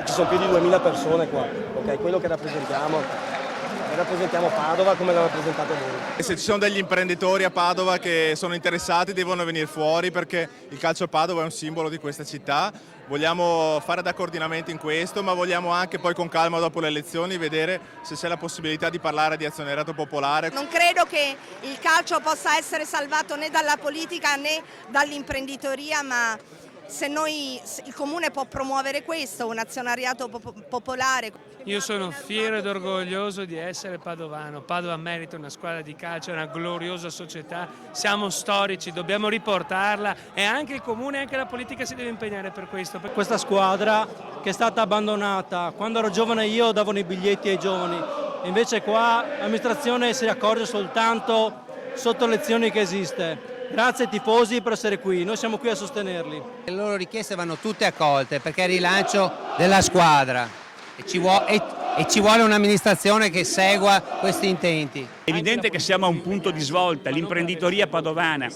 Ci sono più di 2000 persone qua, ok? Quello che rappresentiamo Padova come l'ha rappresentato voi. E se ci sono degli imprenditori a Padova che sono interessati devono venire fuori, perché il calcio a Padova è un simbolo di questa città. Vogliamo fare da coordinamento in questo, ma vogliamo anche poi con calma dopo le elezioni vedere se c'è la possibilità di parlare di azionariato popolare. Non credo che il calcio possa essere salvato né dalla politica né dall'imprenditoria, ma se il Comune può promuovere questo, un azionariato popolare. Io sono fiero ed orgoglioso di essere padovano. Padova merita una squadra di calcio, è una gloriosa società, siamo storici, dobbiamo riportarla e anche il Comune e anche la politica si deve impegnare per questo. Questa squadra che è stata abbandonata, quando ero giovane io davano i biglietti ai giovani, invece qua l'amministrazione si accorge soltanto sotto le elezioni che esiste. Grazie ai tifosi per essere qui, noi siamo qui a sostenerli. Le loro richieste vanno tutte accolte perché è il rilancio della squadra e ci vuole un'amministrazione che segua questi intenti. È evidente che siamo a un punto di svolta, l'imprenditoria padovana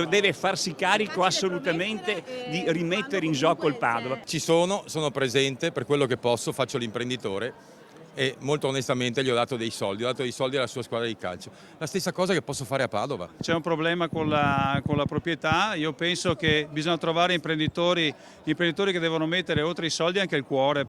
deve farsi carico assolutamente di rimettere in gioco il Padova. Sono presente per quello che posso, faccio l'imprenditore e molto onestamente gli ho dato dei soldi, alla sua squadra di calcio. La stessa cosa che posso fare a Padova. C'è un problema con la proprietà, io penso che bisogna trovare imprenditori che devono mettere oltre i soldi anche il cuore.